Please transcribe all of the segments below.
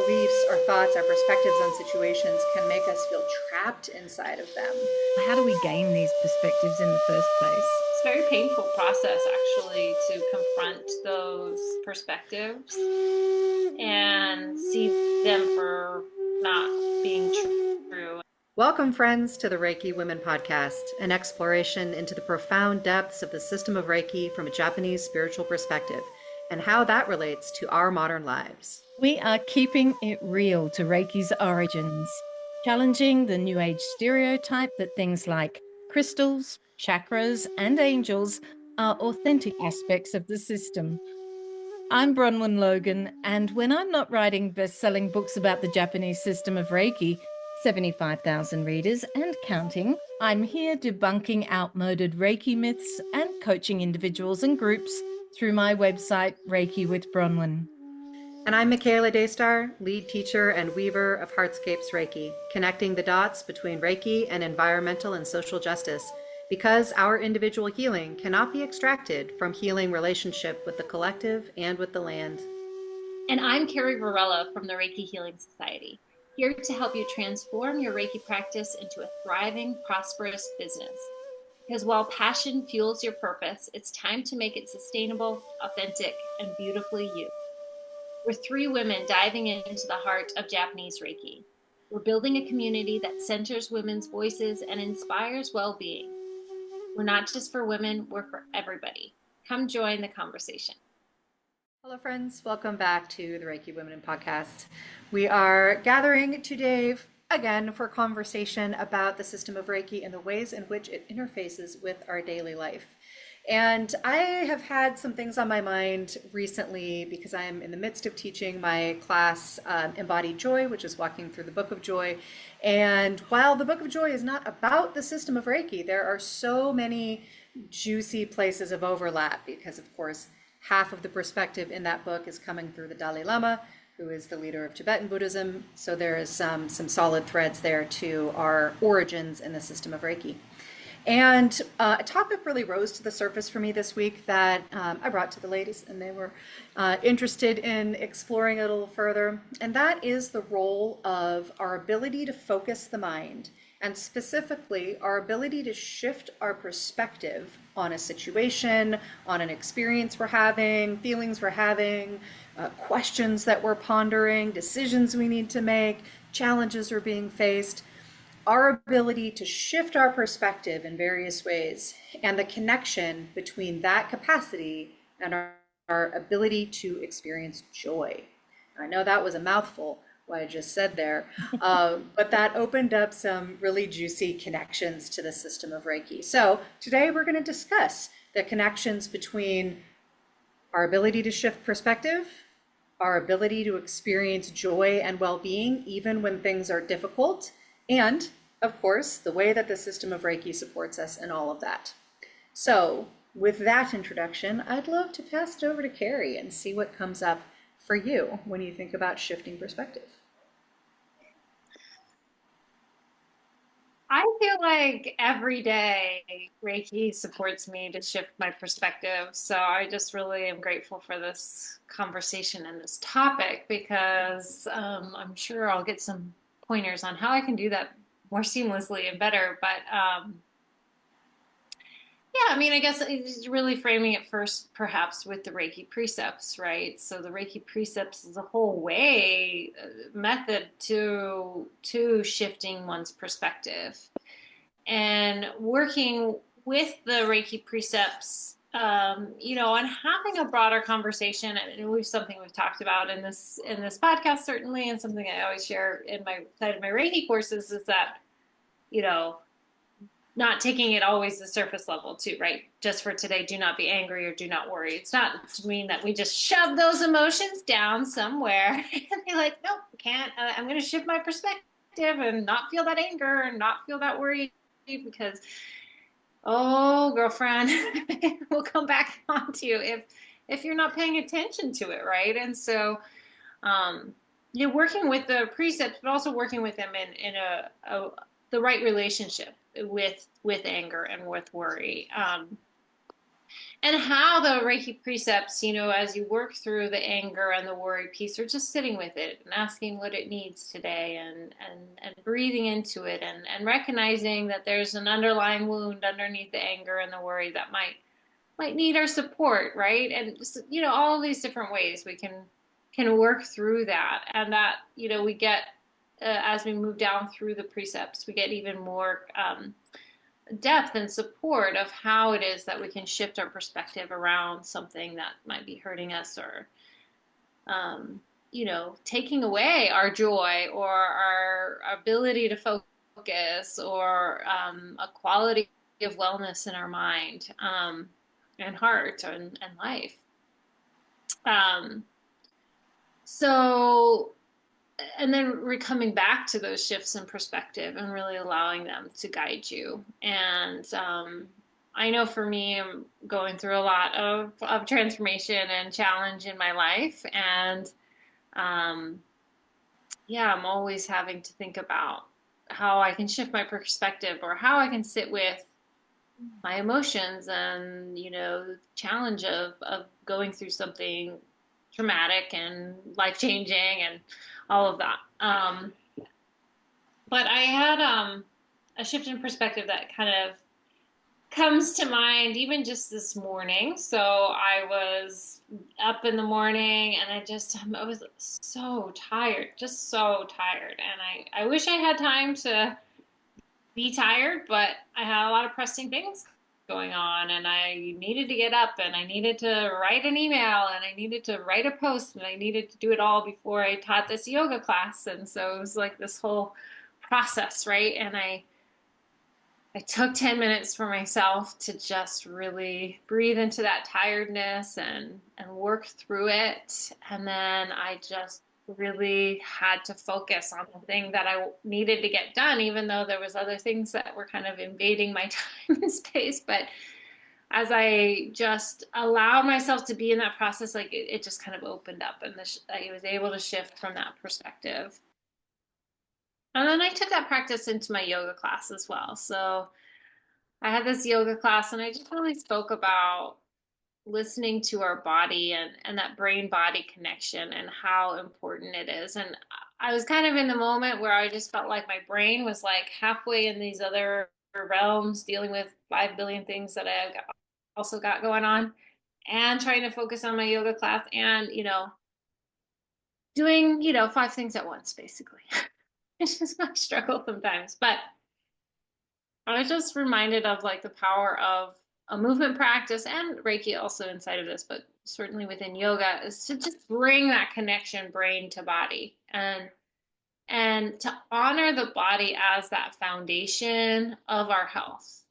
beliefs, our thoughts, our perspectives on situations can make us feel trapped inside of them. How do we gain these perspectives in the first place? It's a very painful process actually to confront those perspectives and see them for not being true. Welcome, friends, to the Reiki Women Podcast, an exploration into the profound depths of the system of Reiki from a Japanese spiritual perspective and how that relates to our modern lives. We are keeping it real to Reiki's origins, challenging the New Age stereotype that things like crystals, chakras, and angels are authentic aspects of the system. I'm Bronwen Logan, and when I'm not writing best-selling books about the Japanese system of Reiki, 75,000 readers and counting, I'm here debunking outmoded Reiki myths and coaching individuals and groups through my website, Reiki with Bronwen. And I'm Michaela Daystar, lead teacher and weaver of Heartscapes Reiki, connecting the dots between Reiki and environmental and social justice, because our individual healing cannot be extracted from healing relationship with the collective and with the land. And I'm Carrie from the Reiki Healing Society, here to help you transform your Reiki practice into a thriving, prosperous business. Because while passion fuels your purpose, it's time to make it sustainable, authentic, and beautifully you. We're three women diving into the heart of Japanese Reiki. We're building a community that centers women's voices and inspires well-being. We're not just for women, we're for everybody. Come join the conversation. Hello, friends. Welcome back to the Reiki Women Podcast. We are gathering today again for conversation about the system of Reiki and the ways in which it interfaces with our daily life. And I have had some things on my mind recently because I am in the midst of teaching my class, Embodied Joy, which is walking through the Book of Joy. And while the Book of Joy is not about the system of Reiki, there are so many juicy places of overlap because, of course, half of the perspective in that book is coming through the Dalai Lama, who is the leader of Tibetan Buddhism. So there is some solid threads there to our origins in the system of Reiki. And a topic really rose to the surface for me this week that I brought to the ladies, and they were interested in exploring it a little further. And that is the role of our ability to focus the mind, and specifically our ability to shift our perspective on a situation, on an experience we're having, feelings we're having, questions that we're pondering, decisions we need to make, challenges are being faced. Our ability to shift our perspective in various ways and the connection between that capacity and our ability to experience joy. I know that was a mouthful, what I just said there, but that opened up some really juicy connections to the system of Reiki. So today we're going to discuss the connections between our ability to shift perspective, our ability to experience joy and well-being even when things are difficult, and of course, the way that the system of Reiki supports us in all of that. So with that introduction, I'd love to pass it over to Carrie and see what comes up for you when you think about shifting perspective. I feel like every day Reiki supports me to shift my perspective. So I just really am grateful for this conversation and this topic because I'm sure I'll get some pointers on how I can do that more seamlessly and better. But yeah, I mean, I guess it's really framing it first, perhaps with the Reiki precepts, right? So the Reiki precepts is a whole way method to shifting one's perspective, and working with the Reiki precepts, and having a broader conversation. And it was something we've talked about in this podcast, certainly, and something I always share in my side of my Reiki courses is that, not taking it always the surface level too, right? Just for today, do not be angry or do not worry. It's not to mean that we just shove those emotions down somewhere and be like, nope, can't. I'm going to shift my perspective and not feel that anger and not feel that worry because, oh, girlfriend, we'll come back onto you if you're not paying attention to it, right? And so, you're working with the precepts, but also working with them in the right relationship with anger and with worry. And how the Reiki precepts, as you work through the anger and the worry piece, are just sitting with it and asking what it needs today, and breathing into it, and recognizing that there's an underlying wound underneath the anger and the worry that might need our support, right? And all of these different ways we can work through that, and that we get as we move down through the precepts, we get even more depth and support of how it is that we can shift our perspective around something that might be hurting us, or taking away our joy or our ability to focus, or a quality of wellness in our mind and heart and life. Um, so and then coming back to those shifts in perspective and really allowing them to guide you. And I know for me, I'm going through a lot of transformation and challenge in my life. And I'm always having to think about how I can shift my perspective, or how I can sit with my emotions and, challenge of going through something traumatic and life changing and all of that. But I had a shift in perspective that kind of comes to mind even just this morning. So I was up in the morning, and I was so tired, just so tired. And I wish I had time to be tired, but I had a lot of pressing things going on, and I needed to get up, and I needed to write an email, and I needed to write a post, and I needed to do it all before I taught this yoga class. And so it was like this whole process, right? And I took 10 minutes for myself to just really breathe into that tiredness and work through it. And then I just really had to focus on the thing that I needed to get done, even though there was other things that were kind of invading my time and space. But as I just allowed myself to be in that process, like it just kind of opened up, and I was able to shift from that perspective. And then I took that practice into my yoga class as well. So I had this yoga class, and I just really spoke about listening to our body, and that brain body connection, and how important it is. And I was kind of in the moment where I just felt like my brain was like halfway in these other realms, dealing with 5 billion things that I also got going on, and trying to focus on my yoga class, and, doing, 5 things at once, basically. It's just my struggle sometimes. But I was just reminded of like the power of a movement practice, and Reiki also inside of this, but certainly within yoga, is to just bring that connection, brain to body, and to honor the body as that foundation of our health.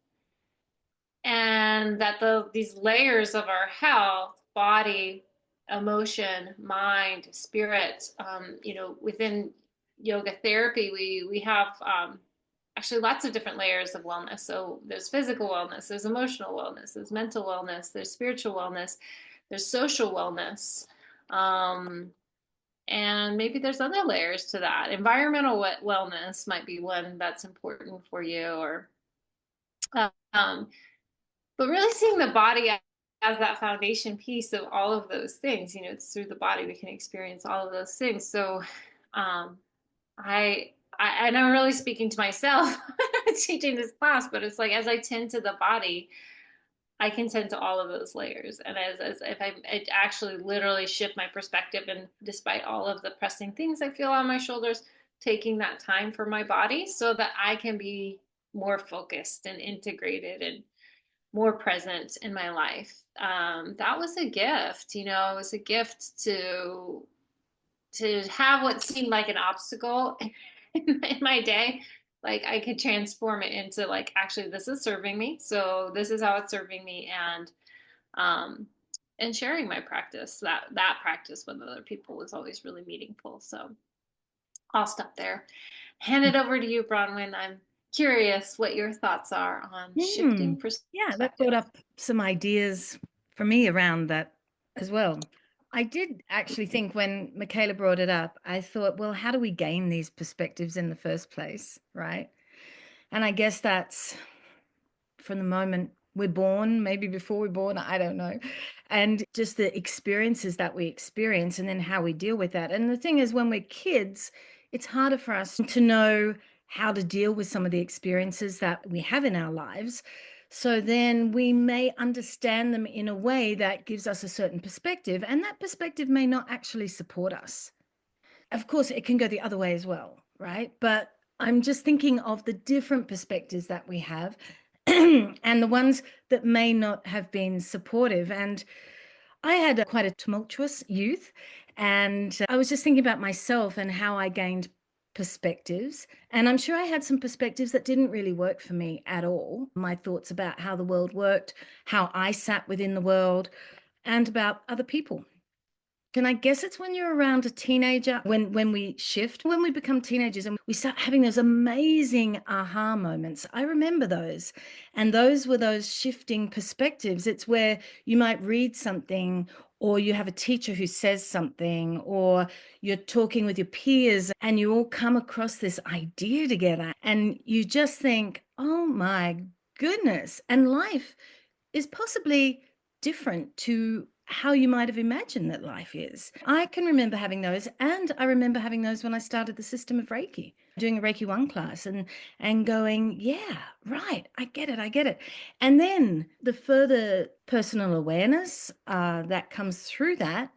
And that these layers of our health, body, emotion, mind, spirit, within yoga therapy, we have actually lots of different layers of wellness. So there's physical wellness, there's emotional wellness, there's mental wellness, there's spiritual wellness, there's social wellness. And maybe there's other layers to that. Environmental wellness might be one that's important for you, or um, but really seeing the body as that foundation piece of all of those things. It's through the body we can experience all of those things. So and I'm really speaking to myself teaching this class, but it's like, as I tend to the body, I can tend to all of those layers. And as if I actually literally shift my perspective, and despite all of the pressing things I feel on my shoulders, taking that time for my body so that I can be more focused and integrated and more present in my life. That was a gift. It was a gift to have what seemed like an obstacle in my day. Like, I could transform it into, like, actually this is serving me, so this is how it's serving me. And sharing my practice, that practice with other people, was always really meaningful. So I'll stop there, hand it over to you, Bronwen. I'm curious what your thoughts are on shifting perspective. Yeah, that brought up some ideas for me around that as well. I did actually think, when Michaela brought it up, I thought, well, how do we gain these perspectives in the first place, right? And I guess that's, from the moment we're born, maybe before we're born, I don't know. And just the experiences that we experience and then how we deal with that. And the thing is, when we're kids, it's harder for us to know how to deal with some of the experiences that we have in our lives. So then we may understand them in a way that gives us a certain perspective, and that perspective may not actually support us. Of course, it can go the other way as well, right? But I'm just thinking of the different perspectives that we have and the ones that may not have been supportive. And I had quite a tumultuous youth, and I was just thinking about myself and how I gained perspectives. And I'm sure I had some perspectives that didn't really work for me at all. My thoughts about how the world worked, how I sat within the world, and about other people. And I guess it's when you're around a teenager, when we shift, when we become teenagers and we start having those amazing aha moments. I remember those. And those were those shifting perspectives. It's where you might read something, or you have a teacher who says something, or you're talking with your peers and you all come across this idea together and you just think, oh my goodness. And life is possibly different to how you might have imagined that life is. I can remember having those, and I remember having those when I started the system of Reiki, doing a Reiki 1 class and going, yeah, right, I get it. And then the further personal awareness that comes through that,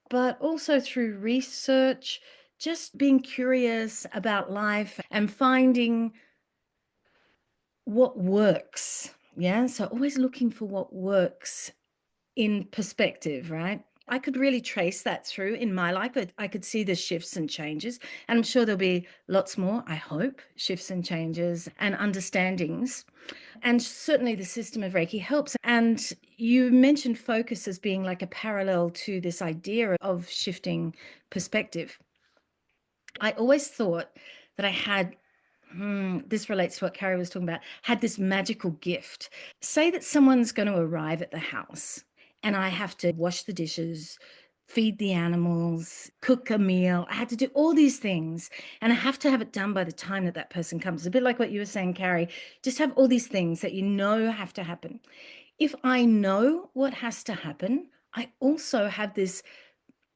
but also through research, just being curious about life and finding what works. Yeah. So always looking for what works in perspective, right? I could really trace that through in my life. I could see the shifts and changes. And I'm sure there'll be lots more, I hope, shifts and changes and understandings. And certainly the system of Reiki helps. And you mentioned focus as being like a parallel to this idea of shifting perspective. I always thought that I had this relates to what Carrie was talking about, had this magical gift. Say that someone's going to arrive at the house and I have to wash the dishes, feed the animals, cook a meal. I had to do all these things and I have to have it done by the time that that person comes. It's a bit like what you were saying, Carrie, just have all these things that you know have to happen. If I know what has to happen, I also have this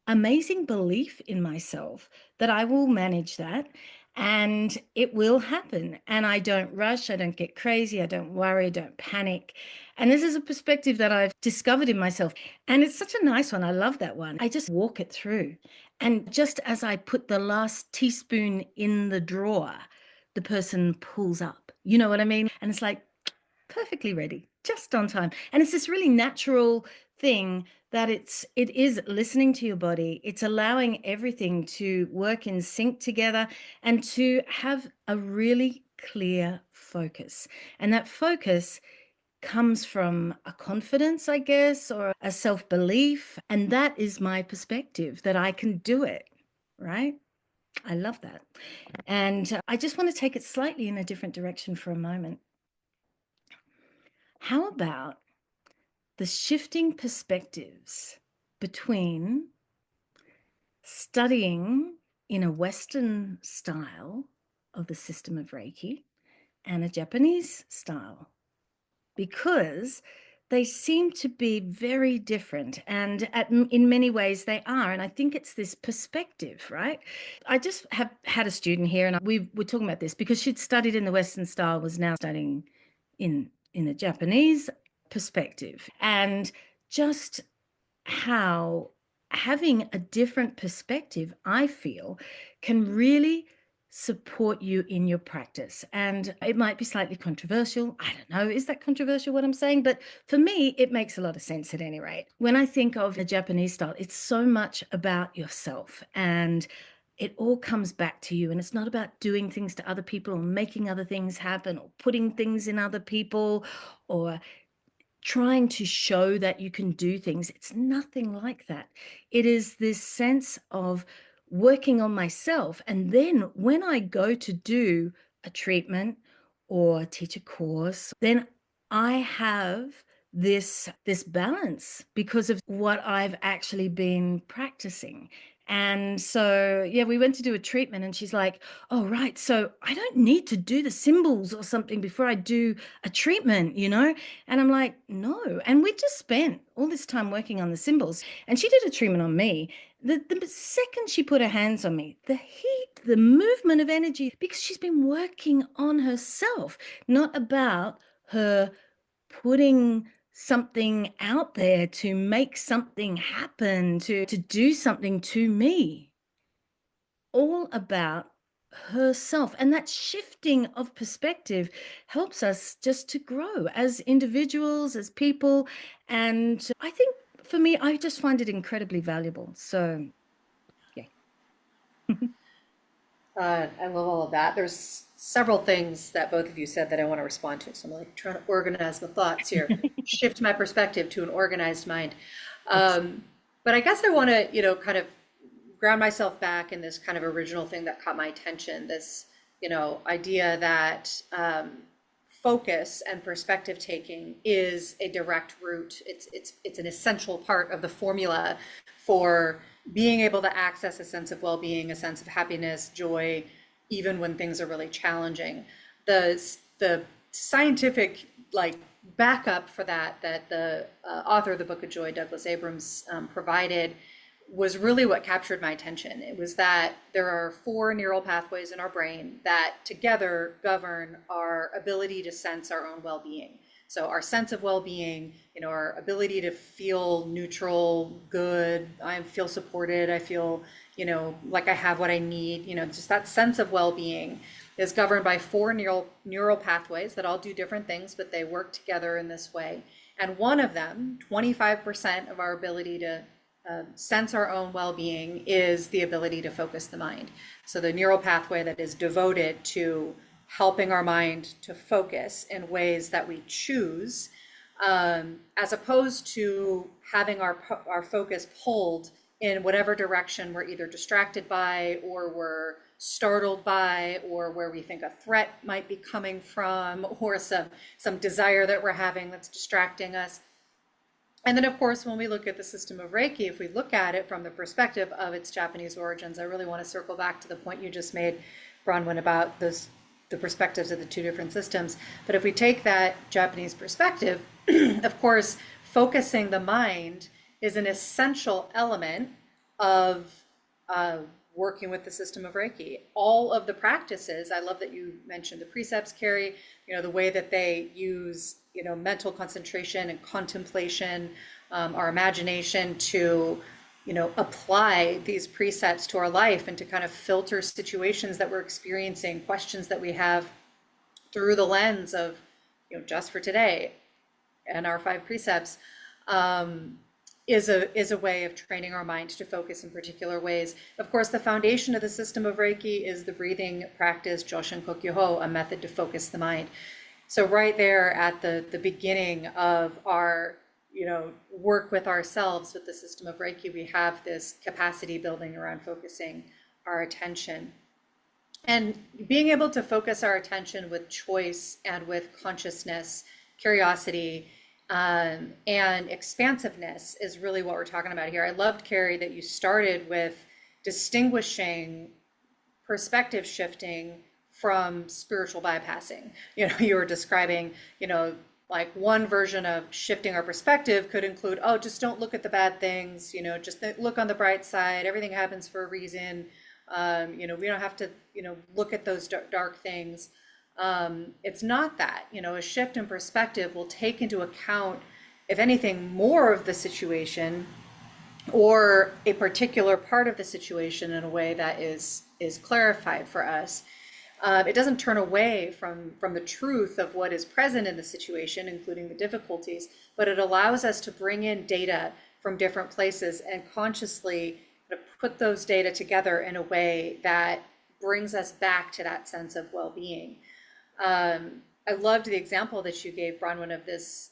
amazing belief in myself that I will manage that and it will happen. And I don't rush, I don't get crazy, I don't worry, I don't panic. And this is a perspective that I've discovered in myself. And it's such a nice one. I love that one. I just walk it through. And just as I put the last teaspoon in the drawer, the person pulls up. You know what I mean? And it's like, perfectly ready, just on time. And it's this really natural thing that it is listening to your body. It's allowing everything to work in sync together and to have a really clear focus. And that focus comes from a confidence, I guess, or a self-belief. And that is my perspective that I can do it, right? I love that. And I just want to take it slightly in a different direction for a moment. How about the shifting perspectives between studying in a Western style of the system of Reiki and a Japanese style? Because they seem to be very different, and in many ways they are. And I think it's this perspective, right? I just have had a student here, and we were talking about this because she'd studied in the Western style, was now studying in a Japanese perspective, and just how having a different perspective, I feel, can really support you in your practice. And it might be slightly controversial. I don't know. Is that controversial what I'm saying? But for me, it makes a lot of sense at any rate. When I think of the Japanese style, it's so much about yourself and it all comes back to you. And it's not about doing things to other people or making other things happen or putting things in other people or trying to show that you can do things. It's nothing like that. It is this sense of working on myself. And then when I go to do a treatment or teach a course, then I have this balance because of what I've actually been practicing. And so, yeah, we went to do a treatment and she's like, oh, right. So I don't need to do the symbols or something before I do a treatment, you know? And I'm like, no. And we just spent all this time working on the symbols. And she did a treatment on me. The second she put her hands on me, the heat, the movement of energy, because she's been working on herself, not about her putting something out there to make something happen, to do something to me, all about herself. And that shifting of perspective helps us just to grow as individuals, as people. And I think for me, I just find it incredibly valuable. So, yeah. I love all of that. There's several things that both of you said that I want to respond to. So I'm like trying to organize the thoughts here, shift my perspective to an organized mind. But I guess I want to, kind of ground myself back in this kind of original thing that caught my attention. This, idea that focus and perspective taking is a direct route. It's an essential part of the formula for being able to access a sense of well-being, a sense of happiness, joy, even when things are really challenging. The scientific backup for that the author of the Book of Joy, Douglas Abrams, provided was really what captured my attention. It was that there are 4 neural pathways in our brain that together govern our ability to sense our own well-being. So our sense of well-being, our ability to feel neutral, good, I feel supported, I feel, like I have what I need, just that sense of well-being is governed by 4 neural pathways that all do different things, but they work together in this way. And one of them, 25% of our ability to sense our own well-being, is the ability to focus the mind. So the neural pathway that is devoted to helping our mind to focus in ways that we choose, as opposed to having our focus pulled in whatever direction we're either distracted by, or we're startled by, or where we think a threat might be coming from, or some desire that we're having that's distracting us. And then, of course, when we look at the system of Reiki, if we look at it from the perspective of its Japanese origins, I really want to circle back to the point you just made, Bronwen, about the perspectives of the 2 different systems. But if we take that Japanese perspective, of course, focusing the mind is an essential element of working with the system of Reiki. All of the practices, I love that you mentioned the precepts, Carrie, the way that they use, mental concentration and contemplation, our imagination to, apply these precepts to our life and to kind of filter situations that we're experiencing, questions that we have through the lens of, just for today and our 5 precepts. Is a way of training our mind to focus in particular ways. Of course, the foundation of the system of Reiki is the breathing practice, Joshin Kokyu-ho, a method to focus the mind. So right there at the beginning of our, work with ourselves with the system of Reiki, we have this capacity building around focusing our attention. And being able to focus our attention with choice and with consciousness, curiosity, and expansiveness is really what we're talking about here. I loved, Carrie, that you started with distinguishing perspective shifting from spiritual bypassing. You were describing, like one version of shifting our perspective could include, oh, just don't look at the bad things, just look on the bright side. Everything happens for a reason. We don't have to, look at those dark things. It's not that, a shift in perspective will take into account, if anything, more of the situation or a particular part of the situation in a way that is clarified for us. It doesn't turn away from the truth of what is present in the situation, including the difficulties, but it allows us to bring in data from different places and consciously put those data together in a way that brings us back to that sense of well-being. I loved the example that you gave, Bronwen, of this,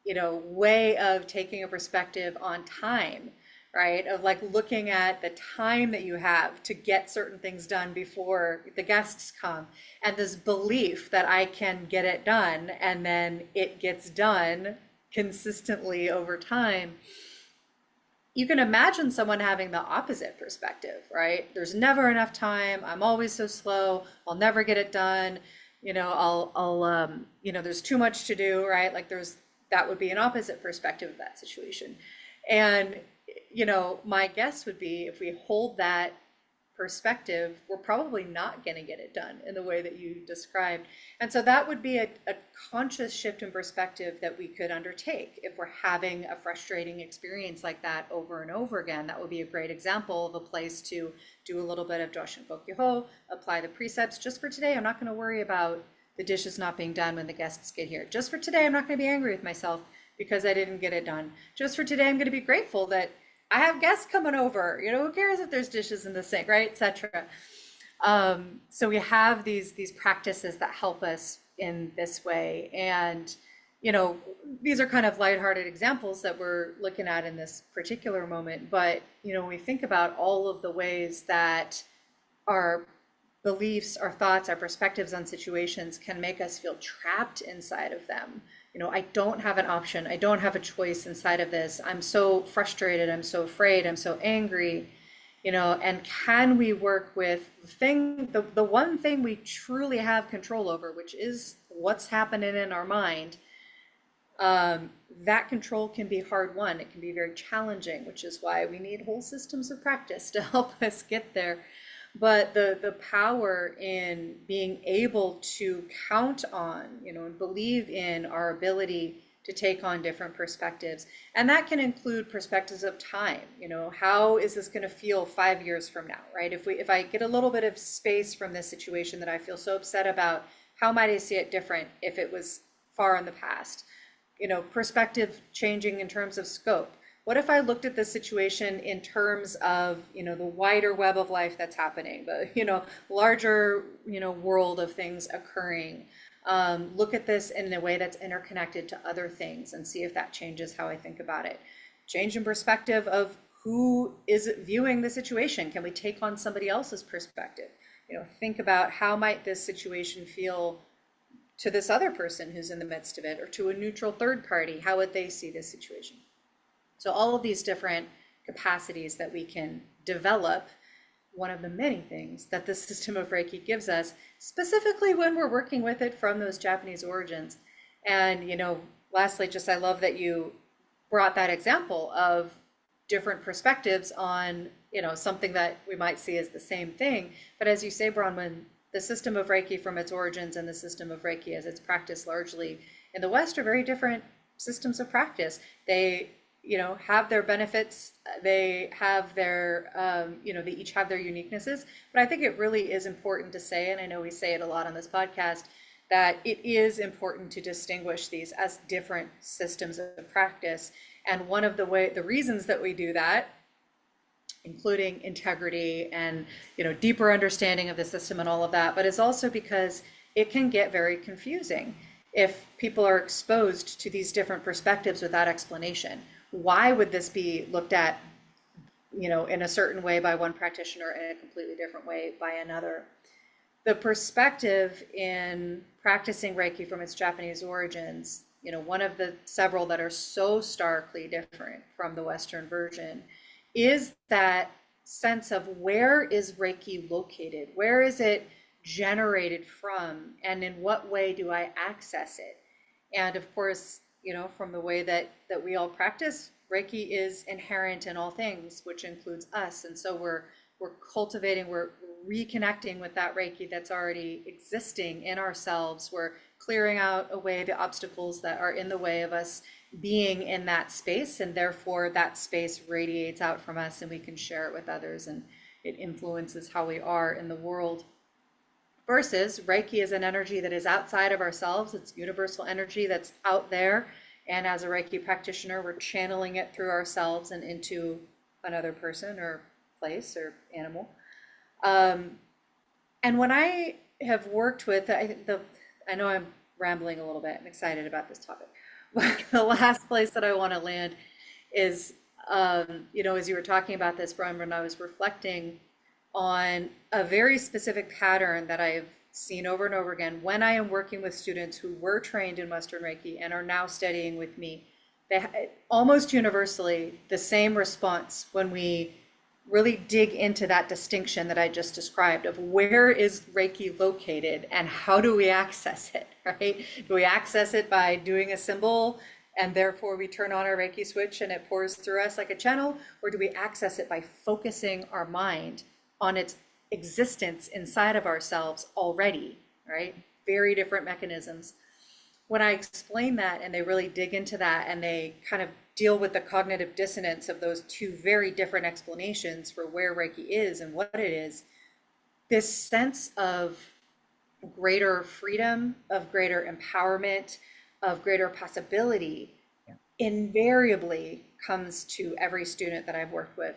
way of taking a perspective on time, right? Of like looking at the time that you have to get certain things done before the guests come, and this belief that I can get it done, and then it gets done consistently over time. you can imagine someone having the opposite perspective, right? There's never enough time. I'm always so slow. I'll never get it done. There's too much to do, right? Like that would be an opposite perspective of that situation. And, my guess would be if we hold that perspective, we're probably not going to get it done in the way that you described. And so that would be a conscious shift in perspective that we could undertake if we're having a frustrating experience like that over and over again. That would be a great example of a place to do a little bit of Joshin Gokyo, apply the precepts. Just for today, I'm not going to worry about the dishes not being done when the guests get here. Just for today, I'm not going to be angry with myself because I didn't get it done. Just for today, I'm going to be grateful that I have guests coming over. Who cares if there's dishes in the sink, right, etc. So we have these practices that help us in this way, and these are kind of lighthearted examples that we're looking at in this particular moment. But when we think about all of the ways that our beliefs, our thoughts, our perspectives on situations can make us feel trapped inside of them. I don't have an option. I don't have a choice inside of this. I'm so frustrated. I'm so afraid. I'm so angry. And can we work with the one thing we truly have control over, which is what's happening in our mind? That control can be hard won. It can be very challenging, which is why we need whole systems of practice to help us get there. But the power in being able to count on, and believe in our ability to take on different perspectives. And that can include perspectives of time. How is this going to feel 5 years from now, right? If I get a little bit of space from this situation that I feel so upset about, how might I see it different if it was far in the past? Perspective changing in terms of scope. What if I looked at this situation in terms of, the wider web of life that's happening, the, larger, world of things occurring? Look at this in a way that's interconnected to other things and see if that changes how I think about it. Change in perspective of who is viewing the situation. Can we take on somebody else's perspective? Think about how might this situation feel to this other person who's in the midst of it, or to a neutral third party. How would they see this situation? So all of these different capacities that we can develop, one of the many things that the system of Reiki gives us, specifically when we're working with it from those Japanese origins. And, lastly, just I love that you brought that example of different perspectives on, something that we might see as the same thing. But as you say, Bronwen, the system of Reiki from its origins and the system of Reiki as it's practiced largely in the West are very different systems of practice. They have their benefits. They have their, they each have their uniquenesses. But I think it really is important to say, and I know we say it a lot on this podcast, that it is important to distinguish these as different systems of practice. And one of the reasons that we do that, including integrity and, deeper understanding of the system and all of that, but is also because it can get very confusing if people are exposed to these different perspectives without explanation. Why would this be looked at, in a certain way by one practitioner and a completely different way by another? The perspective in practicing Reiki from its Japanese origins, one of the several that are so starkly different from the Western version, is that sense of where is Reiki located? Where is it generated from? And in what way do I access it? And of course, from the way that we all practice, Reiki is inherent in all things, which includes us. And so we're cultivating, we're reconnecting with that Reiki that's already existing in ourselves. We're clearing out away the obstacles that are in the way of us being in that space, and therefore that space radiates out from us and we can share it with others, and it influences how we are in the world. Versus Reiki is an energy that is outside of ourselves. It's universal energy that's out there. And as a Reiki practitioner, we're channeling it through ourselves and into another person or place or animal. And when I have worked with, I know I'm rambling a little bit. I'm excited about this topic. But the last place that I want to land is, as you were talking about this, Brian, when I was reflecting on a very specific pattern that I've seen over and over again when I am working with students who were trained in Western Reiki and are now studying with me Almost universally the same response when we really dig into that distinction that I just described of where is Reiki located and how do we access it, right? Do we access it by doing a symbol and therefore we turn on our Reiki switch and it pours through us like a channel? Or do we access it by focusing our mind on its existence inside of ourselves already, right? Very different mechanisms. When I explain that and they really dig into that and they kind of deal with the cognitive dissonance of those two very different explanations for where Reiki is and what it is, this sense of greater freedom, of greater empowerment, of greater possibility invariably comes to every student that I've worked with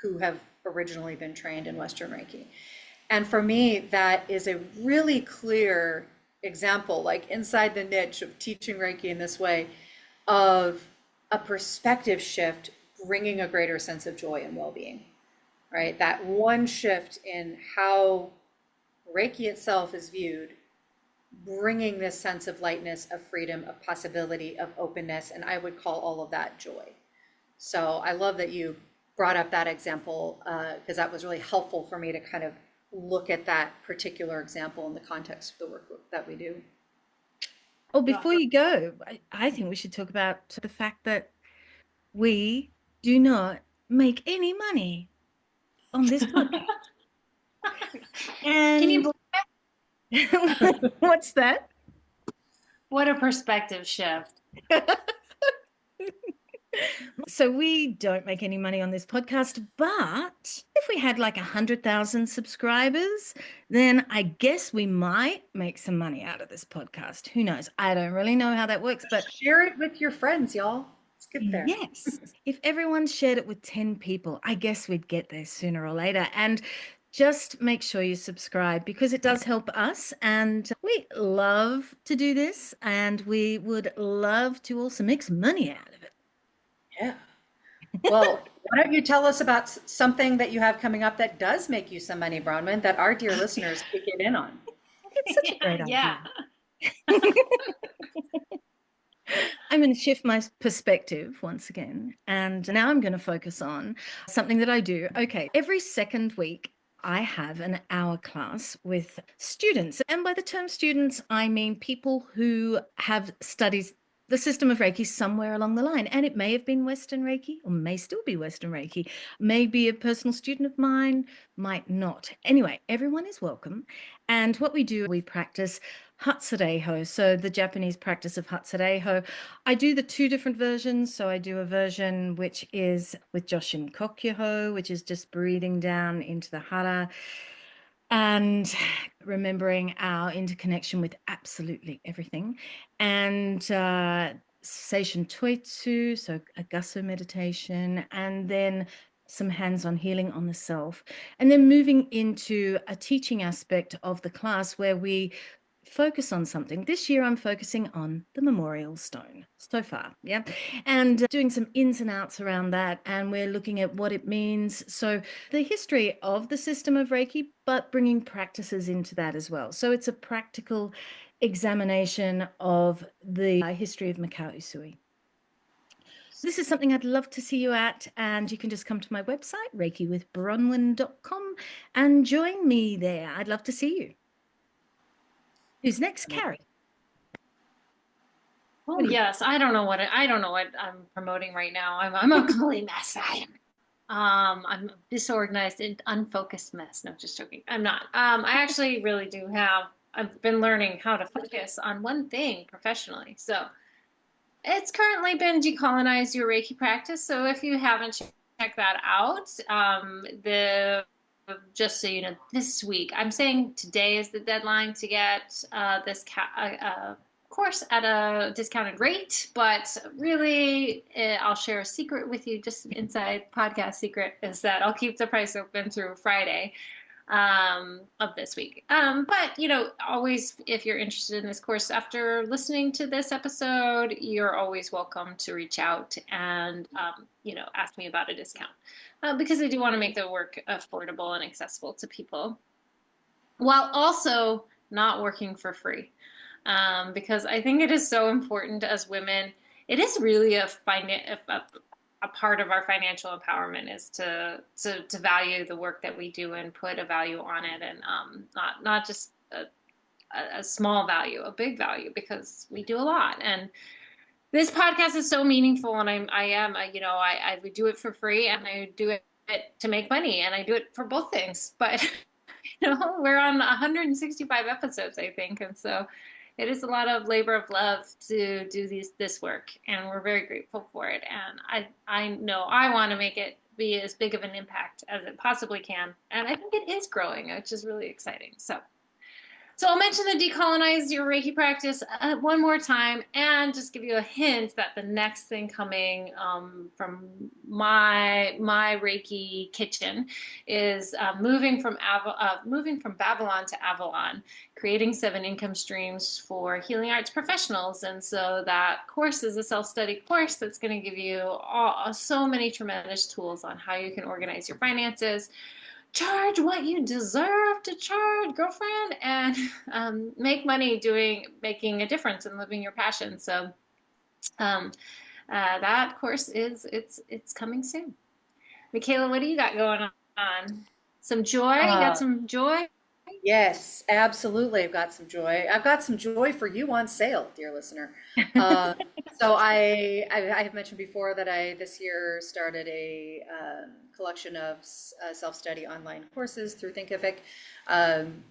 who have originally been trained in Western Reiki. And for me, that is a really clear example, like inside the niche of teaching Reiki in this way, of a perspective shift bringing a greater sense of joy and well-being, right? That one shift in how Reiki itself is viewed, bringing this sense of lightness, of freedom, of possibility, of openness, and I would call all of that joy. So I love that you brought up that example because that was really helpful for me to kind of look at that particular example in the context of the work that we do. Oh, before you go, I think we should talk about the fact that we do not make any money on this podcast. Can you And what's that? what a perspective shift. So we don't make any money on this podcast, but if we had like 100,000 subscribers, then I guess we might make some money out of this podcast. Who knows? I don't really know how that works, but Share it with your friends, y'all. Let's get there. yes, if everyone shared it with 10 people, I guess we'd get there sooner or later. And just make sure you subscribe because it does help us. And we love to do this. And we would love to also make some money out of it. Yeah. Well, why don't you tell us about something that you have coming up that does make you some money, Bronwen, that our dear listeners could get in on? It's such a great Yeah. idea. I'm going to shift my perspective once again. And now I'm going to focus on something that I do. Okay, every second week, I have an hour class with students. And by the term students, I mean people who have studied the system of Reiki somewhere along the line. And it may have been Western Reiki or may still be Western Reiki, may be a personal student of mine, might not. Anyway, everyone is welcome. And what we do, we practice Hatsureiho, so the Japanese practice of Hatsureiho. I do the two different versions. So I do a version which is with Joshin Kokyoho, which is just breathing down into the hara and remembering our interconnection with absolutely everything. And Seishin Toitsu, so a Gasso meditation, and then some hands-on healing on the self. And then moving into a teaching aspect of the class where we focus on something. This year I'm focusing on the memorial stone so far, yeah, and doing some ins and outs around that, and we're looking at what it means, so the history of the system of Reiki, but bringing practices into that as well. So it's a practical examination of the history of Mikao Usui. This is something I'd love to see you at, and you can just come to my website, reikiwithbronwen.com, and join me there. I'd love to see you. Who's next? Carrie. Oh yes, I don't know what I'm promoting right now. I'm a complete mess. I'm a disorganized and unfocused mess. No, just joking. I'm not. I actually really do have. I've been learning how to focus on one thing professionally. So it's currently been Decolonize Your Reiki Practice. So if you haven't checked that out, the just so you know, this week, I'm saying today is the deadline to get this course at a discounted rate, but really I'll share a secret with you, just an inside podcast secret, is that I'll keep the price open through Friday of this week. But you know, always, if you're interested in this course after listening to this episode, you're always welcome to reach out and you know, ask me about a discount because I do want to make the work affordable and accessible to people while also not working for free. Because I think it is so important as women it is really a part of our financial empowerment is to value the work that we do and put a value on it, and not just a small value, a big value, because we do a lot. And this podcast is so meaningful, and I we do it for free, and I do it to make money, and I do it for both things. But we're on 165 episodes, I think, and so it is a lot of labor of love to do this work, and we're very grateful for it. And I know I want to make it be as big of an impact as it possibly can, and I think it is growing, which is really exciting. So I'll mention the decolonize your Reiki practice one more time, and just give you a hint that the next thing coming from my Reiki kitchen is moving from Babylon to Avalon, creating 7 income streams for healing arts professionals. And so that course is a self-study course that's going to give you so many tremendous tools on how you can organize your finances, charge what you deserve to charge, girlfriend, and make money making a difference and living your passion. So that course it's coming soon. Michaela, what do you got going on? Some joy? You got some joy? Yes, absolutely. I've got some joy. I've got some joy for you on sale, dear listener. Uh, so I have mentioned before that I this year started a collection of self-study online courses through Thinkific. Um,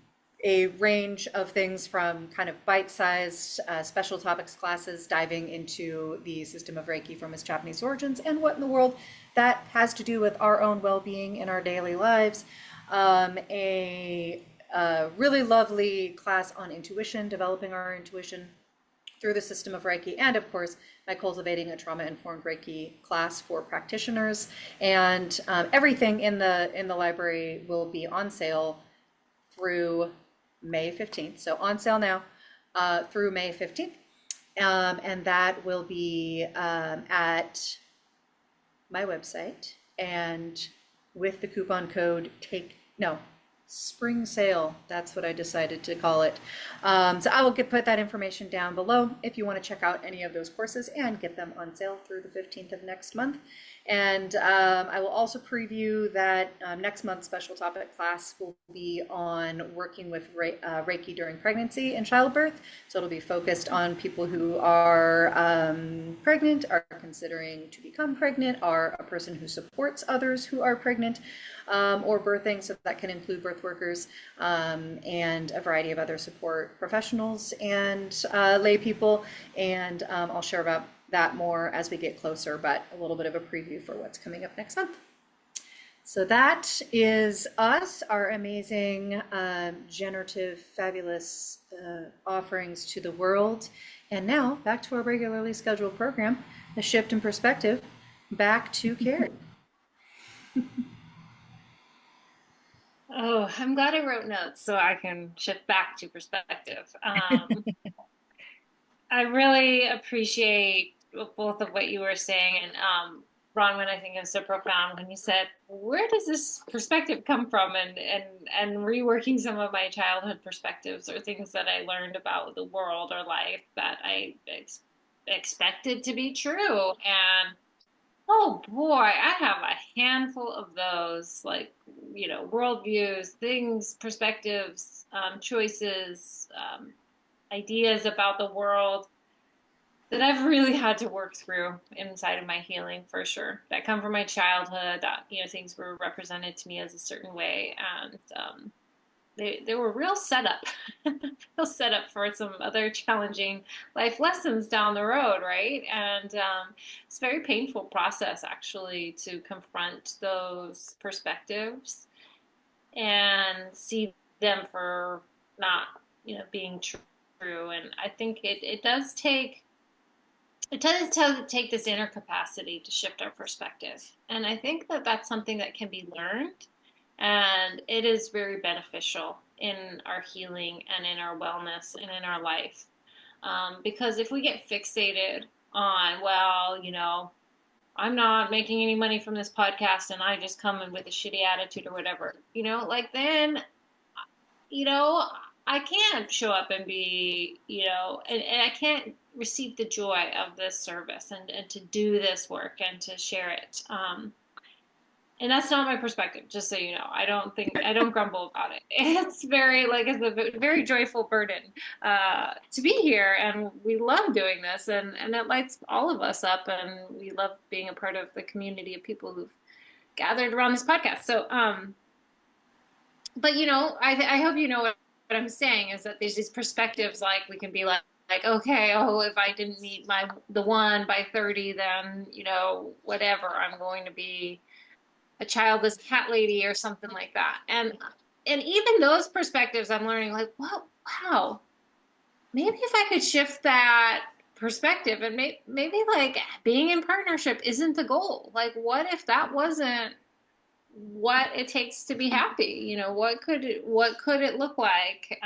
a range of things from kind of bite-sized special topics classes diving into the system of Reiki from its Japanese origins and what in the world that has to do with our own well-being in our daily lives. A really lovely class on intuition, developing our intuition through the system of Reiki, and of course, by cultivating a trauma-informed Reiki class for practitioners. And everything in the library will be on sale through May 15th. So on sale now through May 15th. And that will be at my website. And with the coupon code spring sale, that's what I decided to call it. So I will put that information down below if you want to check out any of those courses and get them on sale through the 15th of next month. And I will also preview that next month's special topic class will be on working with Reiki during pregnancy and childbirth. So it'll be focused on people who are pregnant, are considering to become pregnant, are a person who supports others who are pregnant or birthing. So that can include birth workers and a variety of other support professionals and lay people. And I'll share about that more as we get closer, but a little bit of a preview for what's coming up next month. So that is us, our amazing, generative, fabulous offerings to the world. And now back to our regularly scheduled program, a shift in perspective, back to Carrie. Oh, I'm glad I wrote notes so I can shift back to perspective. I really appreciate both of what you were saying, and Bronwen, I think, is so profound when you said, "Where does this perspective come from?" And reworking some of my childhood perspectives or things that I learned about the world or life that I expected to be true. And oh boy, I have a handful of those, like, worldviews, things, perspectives, choices, ideas about the world that I've really had to work through inside of my healing, for sure. That come from my childhood, that, things were represented to me as a certain way. And they were real setup, real setup for some other challenging life lessons down the road, right? And it's a very painful process, actually, to confront those perspectives and see them for not, being true. And I think it does take this inner capacity to shift our perspective. And I think that that's something that can be learned, and it is very beneficial in our healing and in our wellness and in our life. Because if we get fixated on, well, I'm not making any money from this podcast and I just come in with a shitty attitude or whatever, then, I can't show up and be, and I can't receive the joy of this service and to do this work and to share it. And that's not my perspective, just so you know. I don't grumble about it. It's it's a very joyful burden to be here, and we love doing this, and it lights all of us up, and we love being a part of the community of people who've gathered around this podcast. So, but I hope you know what I'm saying is that there's these perspectives, like we can be like, okay, oh, if I didn't meet the one by 30, then whatever, I'm going to be a childless cat lady or something like that. And even those perspectives, I'm learning like, well, wow, maybe if I could shift that perspective and maybe like being in partnership isn't the goal. Like, what if that wasn't what it takes to be happy? What could it look like?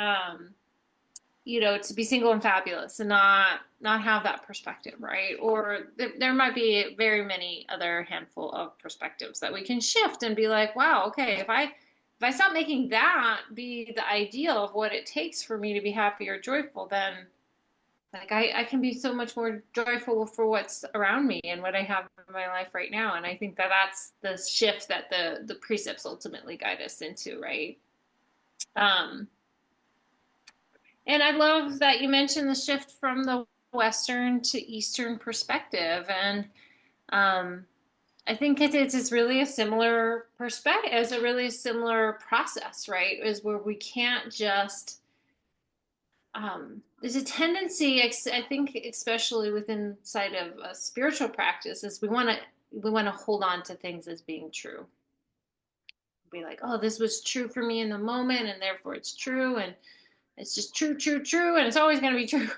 To be single and fabulous and not have that perspective, right? Or there might be very many other handful of perspectives that we can shift and be like, wow, okay, if I stop making that be the ideal of what it takes for me to be happy or joyful, then like I can be so much more joyful for what's around me and what I have in my life right now. And I think that that's the shift that the precepts ultimately guide us into, right? Um, And I love that you mentioned the shift from the Western to Eastern perspective. And I think it's really a similar perspective, it's a really similar process, right? Is where we can't just, there's a tendency, I think, especially within inside of a spiritual practice, is we want to hold on to things as being true. Be like, oh, this was true for me in the moment, and therefore it's true. And it's just true, true, true, and it's always going to be true.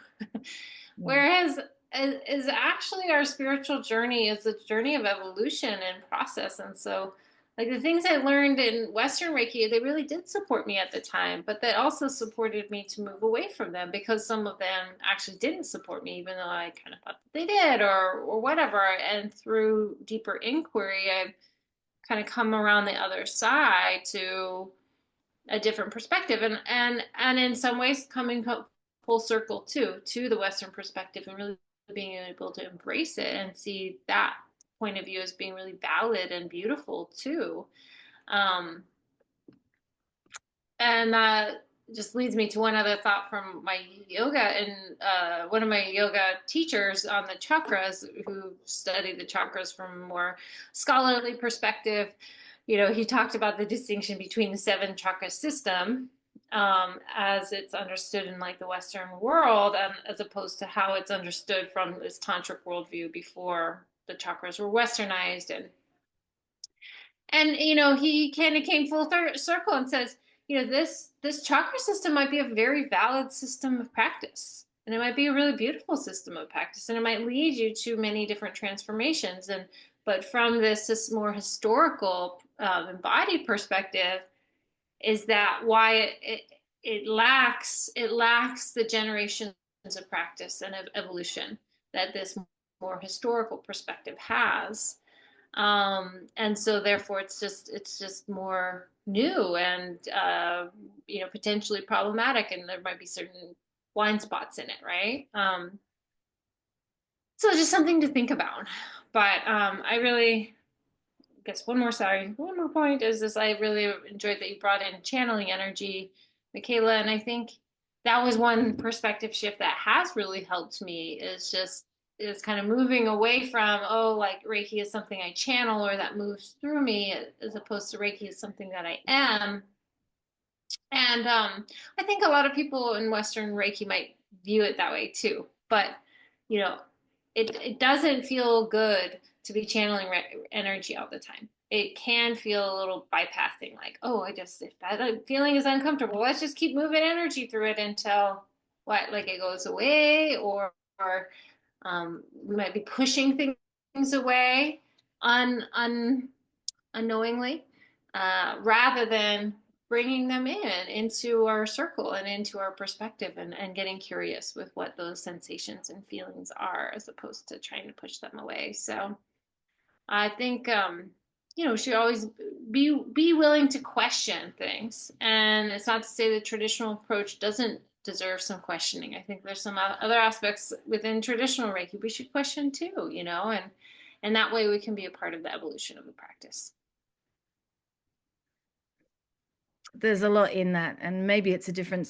Whereas is actually our spiritual journey is a journey of evolution and process. And so like the things I learned in Western Reiki, they really did support me at the time, but they also supported me to move away from them because some of them actually didn't support me, even though I kind of thought that they did or whatever. And through deeper inquiry, I've kind of come around the other side to a different perspective and in some ways coming full circle too to the Western perspective and really being able to embrace it and see that point of view as being really valid and beautiful too. And that just leads me to one other thought from my yoga and one of my yoga teachers on the chakras who studied the chakras from a more scholarly perspective. He talked about the distinction between the seven chakra system as it's understood in like the Western world, and as opposed to how it's understood from this tantric worldview before the chakras were westernized. And he kind of came full circle and says, this chakra system might be a very valid system of practice, and it might be a really beautiful system of practice, and it might lead you to many different transformations. But from this more historical embodied perspective, is that why it lacks the generations of practice and of evolution that this more historical perspective has. And so therefore it's just more new and potentially problematic, and there might be certain blind spots in it, right? So just something to think about. But I really guess one more point is this: I really enjoyed that you brought in channeling energy, Michaela, and I think that was one perspective shift that has really helped me, is kind of moving away from, oh, like Reiki is something I channel or that moves through me, as opposed to Reiki is something that I am. And I think a lot of people in Western Reiki might view it that way too. But, you know, it doesn't feel good to be channeling energy all the time. It can feel a little bypassing, like, oh, if that feeling is uncomfortable, let's just keep moving energy through it until like it goes away, or we might be pushing things away unknowingly, rather than bringing them into our circle and into our perspective, and getting curious with what those sensations and feelings are, as opposed to trying to push them away. So I think should always be willing to question things. And it's not to say the traditional approach doesn't deserve some questioning. I think there's some other aspects within traditional Reiki we should question too, and that way we can be a part of the evolution of the practice. There's a lot in that, and maybe it's a different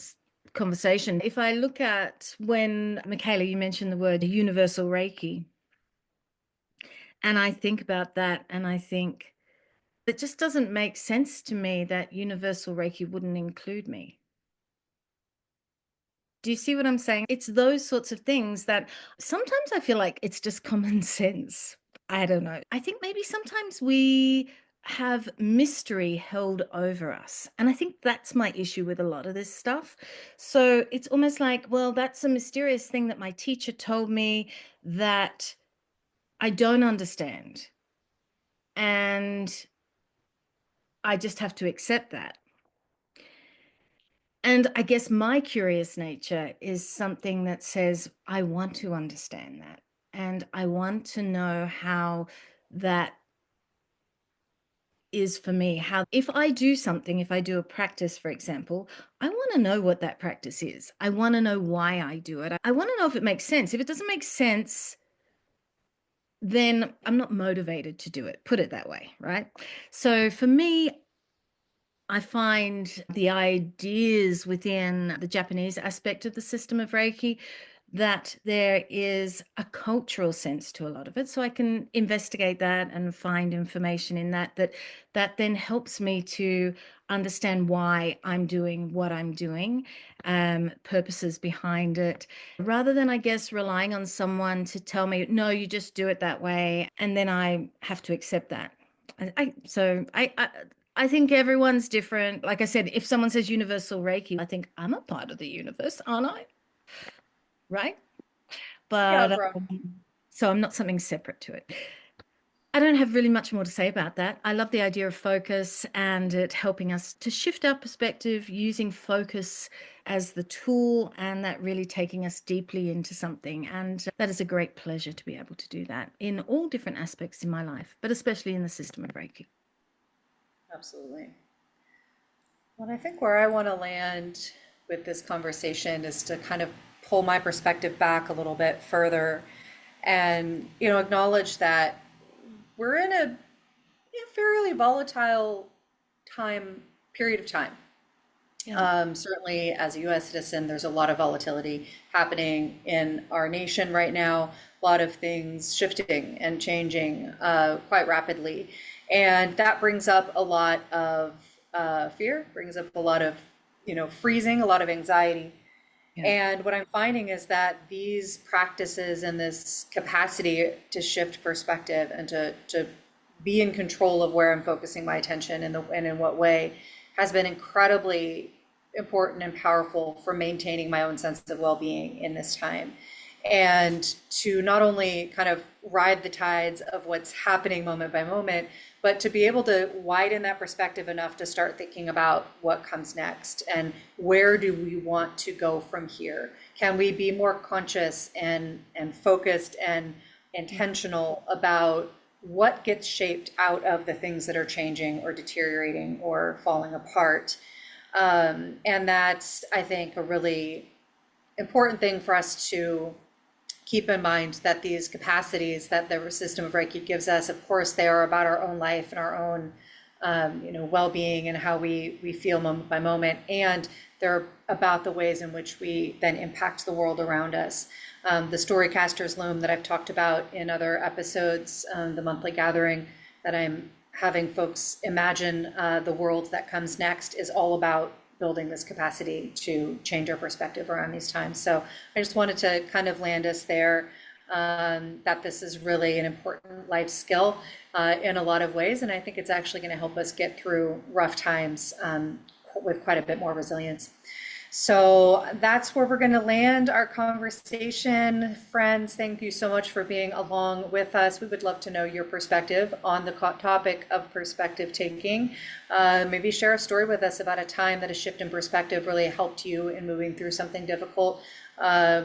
conversation. If I look at when, Michaela, you mentioned the word universal Reiki, and I think about that, and I think it just doesn't make sense to me that universal Reiki wouldn't include me. Do you see what I'm saying? It's those sorts of things that sometimes I feel like it's just common sense. I don't know. I think maybe sometimes we have mystery held over us. And I think that's my issue with a lot of this stuff. So it's almost like, well, that's a mysterious thing that my teacher told me that I don't understand. And I just have to accept that. And I guess my curious nature is something that says, I want to understand that. And I want to know how that is for me. How, if I do something, if I do a practice, for example, I want to know what that practice is. I want to know why I do it. I want to know if it makes sense. If it doesn't make sense, then I'm not motivated to do it, put it that way, right? So for me, I find the ideas within the Japanese aspect of the system of Reiki that there is a cultural sense to a lot of it. So I can investigate that and find information in that then helps me to understand why I'm doing what I'm doing, purposes behind it, rather than, I guess, relying on someone to tell me, no, you just do it that way, and then I have to accept that. I think everyone's different. Like I said, if someone says universal Reiki, I think I'm a part of the universe, aren't I? Right? Yeah, But bro. so I'm not something separate to it. I don't have really much more to say about that. I love the idea of focus and it helping us to shift our perspective, using focus as the tool, and that really taking us deeply into something. And that is a great pleasure to be able to do that in all different aspects in my life, but especially in the system of Reiki. Absolutely. Well, I think where I want to land with this conversation is to kind of pull my perspective back a little bit further and, acknowledge that we're in a fairly volatile period of time. Certainly, as a US citizen, there's a lot of volatility happening in our nation right now, a lot of things shifting and changing quite rapidly. And that brings up a lot of fear, brings up a lot of, freezing, a lot of anxiety. Yeah. And what I'm finding is that these practices and this capacity to shift perspective and to be in control of where I'm focusing my attention and in what way has been incredibly important and powerful for maintaining my own sense of well-being in this time. And to not only kind of ride the tides of what's happening moment by moment, but to be able to widen that perspective enough to start thinking about what comes next and where do we want to go from here? Can we be more conscious and focused and intentional about what gets shaped out of the things that are changing or deteriorating or falling apart? And that's, I think, a really important thing for us to keep in mind, that these capacities that the system of Reiki gives us, of course, they are about our own life and our own, well-being and how we feel moment by moment. And they're about the ways in which we then impact the world around us. The Storycasters Loom that I've talked about in other episodes, the monthly gathering that I'm having folks imagine the world that comes next, is all about building this capacity to change our perspective around these times. So I just wanted to kind of land us there, that this is really an important life skill in a lot of ways. And I think it's actually going to help us get through rough times with quite a bit more resilience. So that's where we're going to land our conversation. Friends, thank you so much for being along with us. We would love to know your perspective on the topic of perspective taking. Maybe share a story with us about a time that a shift in perspective really helped you in moving through something difficult. A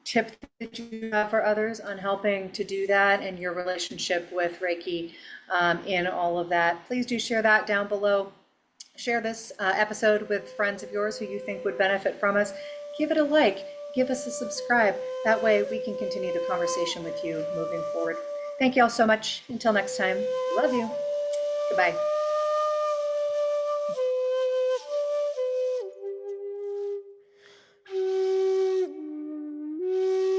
tip that you have for others on helping to do that and your relationship with Reiki in all of that. Please do share that down below. Share this episode with friends of yours who you think would benefit from us. Give it a like, give us a subscribe. That way we can continue the conversation with you moving forward. Thank you all so much. Until next time, love you. Goodbye.